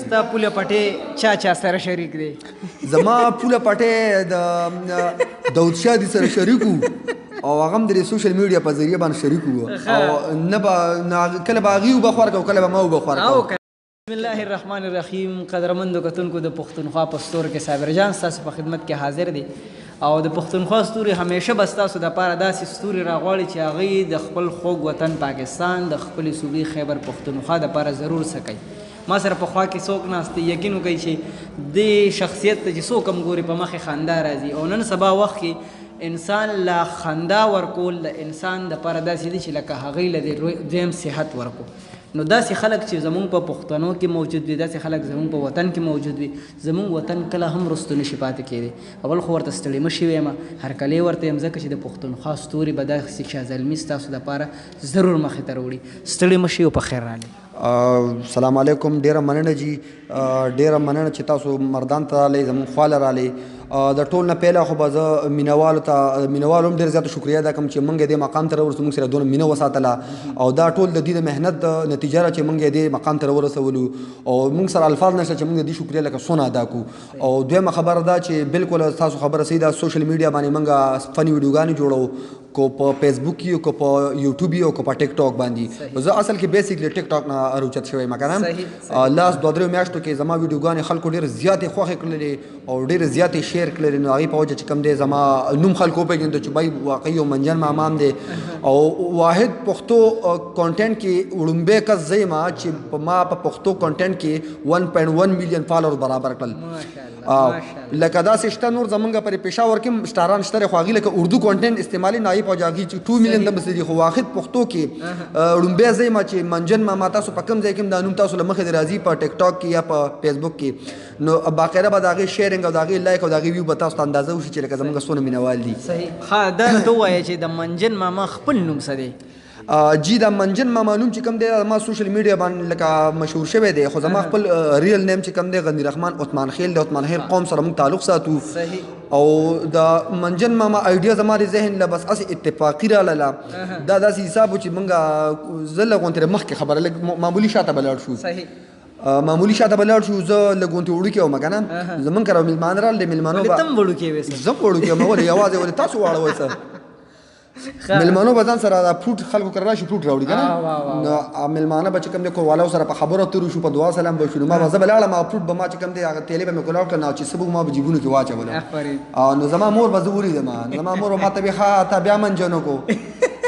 ستا پوله پټې چا سره شریک دی؟ زما پوله پټې د داود شاه دي سره شریک وو او هغه هم د سوشل میډیا په ذریعه باندې شریک وو او نه کله به هغې وبخور کو کله به ما وبخور کو. بسم الله الرحمن الرحیم. قدرمندو کتونکو د پښتونخوا په ستورو کې صابر جان ستاسو په خدمت کې حاضر دی او د پښتونخوا ستوري همیشه به ستاسو دپاره داسې ستوري راغواړي چې هغوی د خپل خوږ وطن پاکستان د خپلې صوبې خیبر پښتونخوا دپاره ضرور څه کوي. ما سره په خوا کې څوک ناست دی، یقین وکړئ چې دې شخصیت ته چې څوک هم ګوري په مخې خندا راځي او نن سبا وخت کې انسان لا خندا ورکول د انسان دپاره داسې دي چې لکه هغوی له دویم صحت ورکو. نو داسې خلک چې زمونږ په پښتنو کې موجود وي، داسې خلک زمونږ په وطن کې موجود وي، زمونږ وطن کله هم رستو نشي پاتې کېدی. اول خو ورته ستړي مه شوي یم، هرکلی ورته یم ځکه چې د پښتونخوا ستوري به داسې شاه زلمي ستاسو دپاره ضرور مخې ته راوړي. ستړي مه شئ او په خیر راغلئ. سلام علیکم. ډیره مننه جی، ډیره مننه چې تاسو مردان ته راغلی، زموږ خواله راغلی. د ټول نه پهله خو به زه مینوالو هم ډېر زیاته شکریه ادا کوم چې موږ یې دې مقام ته راورسو، موږ سره دونه مینه وساتله او دا ټول د دې د محنت نتیجه ده چې موږ یې دې مقام ته راورسولو او موږ سره الفاظ نشته چې موږ د دې شکریه لکه څونه ادا کړو. او دویمه خبره ده چې بالکل تاسو خبره صحیح ده، سوشل میډیا باندې موږ فني ویډیوګانې جوړو، کو په فیسبوک کې کو په یوټیوب کې او کو په ټیک ټاک باندې. زه اصل کې بیسیکلی ټیک ټاک نه راوچت شوی یم کنه. لاس 2-3 میاشتو کې زما ویډیوګانې خلکو ډېر زیاتې خوښې کړلې او ډېر زیاتې شیر کړلې. نو هغې په وجه چې کوم دی زما نوم خلکو وپېژنده چې بای واقعي یو منجن مامام دی او واحد پښتو کانټینټ کې وړومبی کس زه یم چې ما په پښتو کانټینټ کې 1.1 میلیون فالوورز برابر کړل. لکه داسې شته نور زمونږ پر پېښور کې سټاران شته خو هغې لکه اردو کانټینټ استعمالي نه په هغې چې 2 میلیون دمسې دي، خو واحد پښتو کې وړومبی زه یم چې منجن ماما تاسو په کوم ځای کې هم دا نوم تاسو له مخې د راځي په ټیک ټاک کې یا په فیسبوک کې. نو باقاعده به د هغې شیرنګ او د هغې لایک او د هغې ویو به تاسو ته اندازه وشي چې لکه زمونږ څونه مینوال دي. صحیح. ښه دا راته ووایه چې د منجن ماما خپل نوم څه دی؟ جی دا منجن ماما نوم چې کوم دی ما سوشل میډیا باندې لکه مشهور شوی دی، خو زما خپل ریل نیم چې کوم دی غنی رحمان عثمان خیل دی. عثمان خیل قوم سره موږ تعلق ساتو. صحیح. او د منجن ماما آیډیا زما د ذهن له بس هسې اتفاقي راغله. دا داسې حساب و چې موږ زه لږ غونتې مخکې خبره لږ معمولي شاته به لاړ شو. صحیح. معمولي شاته به لاړ شو، زه لږ غونتې وړوکې وم که نه. زمونږ کره مېلمانه راغله، د مېلمانو به ته هم وړوکې وې؟ زه هم وړوکې وم. ولې یوازې ولې تاسو واړه وئ څه مېلمانو به ځان سره دا فروټ خلکو کره راشي فروټ راوړي که نه. نو مېلمانه به چې کوم دی کوروالاو سره په خبرو تېرو شو، په دعا سلام به شو. نو ما به زه به لاړم او فروټ به ما چې کوم دی هغه تیلې به مې کولاو کړل او چې څه به ما به جیبونو کې واچولم. نو زما مور به زه ولیدم، زما مور به ما ته ویل ښه تا بیا منجن وکړو.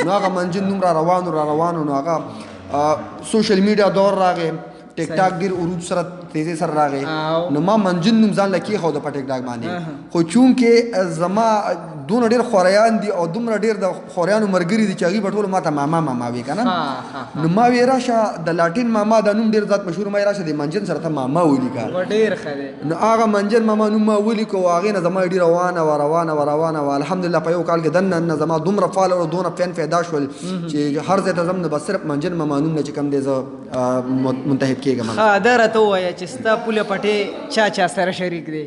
نو هغه منجن نوم را روانو. نو هغه سوشل میډیا دور راغی، ټیک ټاک ډېر عروج سره تیزی سره راغی. نو ما منجن نوم ځان له کېښوده په ټیک ټاک باندې. خو چونکې زما دونه ډېر خوریان دي او دومره ډېر د خوریانو ملګري دي چې هغوی به ټولو ما ته ماما وي که نه. نو ما وی راشه د لاټین ماما دا نوم ډېر ذات مشهور، ما یې راشه د منجن سره ته ماما ولیکه. ډېر ښه دی. نو هغه منجن ماما نوم ما ولیکه او هغې نه زما ډېر روانه وه. الحمدلله په یو کال کې دننه زما دومره فالوور دونه فین پیدا شول چې هر ځای ته ځم نو بس صرف منجن ماما نوم نه چې کوم دی زه منتخب کېږم. ښه دا راته ووایه چې ستا پوله پټې چا سره شریک دی؟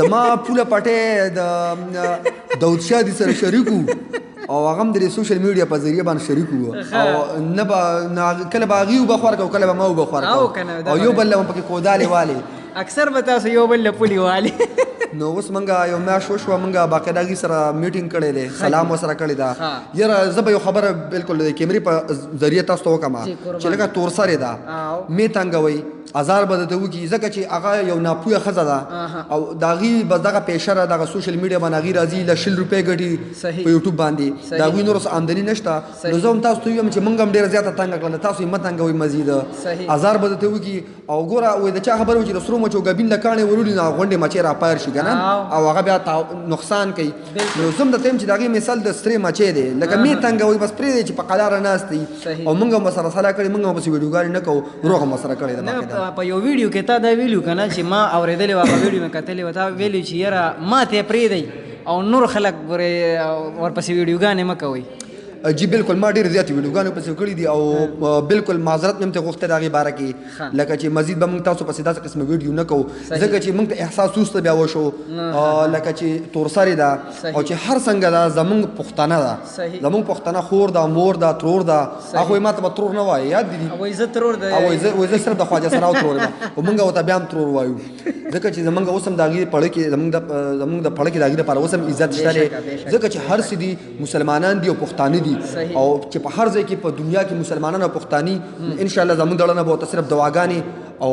زما پوله پټې د داود شاه دي سره شریک وو او هغه هم د سوشل میډیا په ذریعه باندې شریک وو او نه کله به هغې وبخور کو کله به ما وبخور کو او یو بل له پکې کودالې والې. اکثر به تاسو یو بل له پولې والې. نو اوس موږ یو میاشت وشوه، موږ باقاعده هغې سره میټینګ کړی دی، سلام ورسره کړی ده. یاره زه به یو خبره بالکل د کیمرې په ذریعه تاسو ته وکړم چې لکه تورسرې ده مې تنګوئ ازار به درته وکړي ځکه چې هغه یو ناپویه ښځه ده او د هغې بس دغه پیشه ده، دغه سوشل میډیا باندې هغې راځي له 100 روپۍ ګټي په یوټیوب باندې، د هغوی نور څه آمدني نشته. نو زه هم تاسو ته ویم چې موږ هم ډېره زیاته تنګه کړله، تاسو یې مه تنګوئ مزید ازار به درته وکړي. او ګوره وایي د چا خبره وي چې د سرو مچو ګبین له کاڼې ورولي نو غونډې مچۍ راپایر شي که نه او هغه بیا نقصان کوي. نو زه هم درته یم چې د هغې مثال د سرې مچۍ دی، لکه مې تنګوئ بس پرېږدئ چې په قلاره ناست دي او موږ هم ورسره صلاح کړې، موږ هم پسې ویډیوګانې نه کوو، روغ هم ورسره کړې ده. په یو ویډیو کې تا دا ویلو که نه چې ما اورېدلې وه، په ویډیو مې کتلې وه، تا ویلي چې یاره ما ته یې پرېږدئ او نور خلک ورپسې ویډیوګانې مه کوئ. جی بالکل ما ډېرې زیاتې ویډیوګانې پسې کړي دي او بالکل معذرت مې هم ترې غوښتی د هغې باره کې لکه چې مزید به موږ تاسو پسې داسې قسمه ویډیو نه کوو ځکه چې موږ ته احساس وروسته بیا وشو لکه چې تورسرې ده او چې هر څنګه ده زموږ پښتانه ده زموږ پښتانه خور ده مور ده ترور ده هغوی ما ته به ترور نه وایي یاد دي وایي زه ترور ده وایي زه صرف د خواجه سراو ترور یم خو موږ ورته بیا هم ترور وایو ځکه چې زموږ اوس هم د هغې پړه کې زموږ د پړه کې د هغې دپاره اوس هم عزت شته دی ځکه چې هر څه دي مسلمانان دي او پښتانه دي او چې په هر ځای کې په دنیا کې مسلمانان او پښتاني انشاءالله زموږ د اړه به ورته صرف دعاګانې او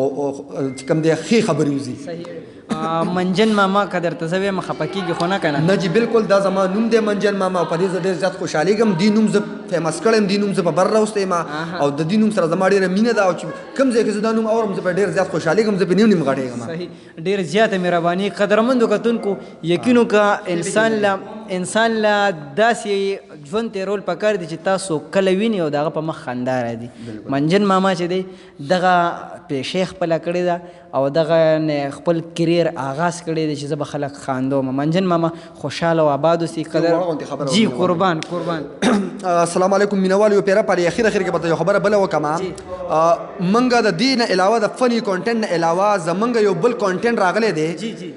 چې کوم دی ښې خبرې وځي منجن ماما که درته زه وایم خفه کېږي خو نه که نه نه جی بالکل دا زما نوم دی منجن ماما او په دې زه ډېر زیات خوشحالېږم دې نوم زه فیمس کړی یم دې نوم زه په بر راوستی یم او د دې نوم سره زما ډېره مینه ده او چې کوم ځای کې زه دا نوم اورم زه په ډېر زیات خوشحالېږم زه په نیم غټېږم صحیح ډېر زیاته مهرباني قدرمندو کتونکو یقینو که انسان له داسې ژوند تېرول پکار دي چې تاسو کله وینئ او د هغه په مخ خندا راځي منجن ماما چې دی دغه پیشې خپله کړې ده او دغه خپل کریر آغاز کړی دی چې زه به خلک خاندوم منجن ماما خوشحاله او آباد اوسي جی قربان السلام علیکم مینوالو یو پیره پالي اخر کې به یو خبره بله وکړم موږ د دې نه علاوه د فني کانټینټ نه علاوه زموږ یو بل کانټینټ راغلی دی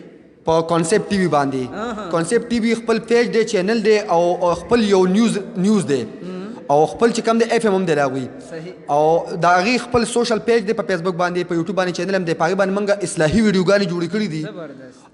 په کانسپټ ټي وي باندې کانسپټ ټي وي خپل پیج دی چینل دی او خپل یو نیوز دی او خپل چې کوم دی اف ام هم دی د هغوی او د هغې خپل سوشل پیج دی په فیسبوک باندې په یوټیوب باندې چینل هم دی په هغې باندې موږ اصلاحي ویډیوګانې جوړې کړي دي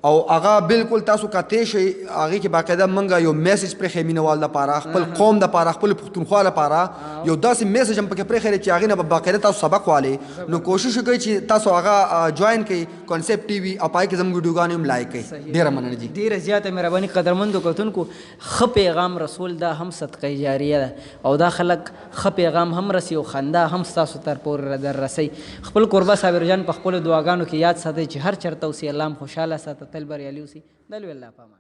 او هغه بالکل تاسو کتی شئ هغې کې باقاعده موږ یو میسج پرېښی مینهوال دپاره خپل قوم دپاره خپل پښتونخوا لپاره یو داسې میسج هم پکې پرېښی چې هغې نه به باقاعده تاسو سبق والئ نو کوشش وکړئ چې تاسو هغه جوین کړئ کانسپټ ټي وي او په هغې کې زموږ ویډیوګانې هم لایک کړئ ډېره مننه جي ډېره زیاته مهرباني قدرمندو کتونکو ښه پیغام رسول دا هم صدقه جاریه ده او دا خلک ښه پیغام هم رسي او خندا هم ستاسو تر پورې در رسوي خپل کوربه صابر جان په خپلو دعاګانو کې یاد ساتئ چې هر چېرته اوسي الله هم خوشحاله ساته تل بریالي اوسي د لوی الله په امان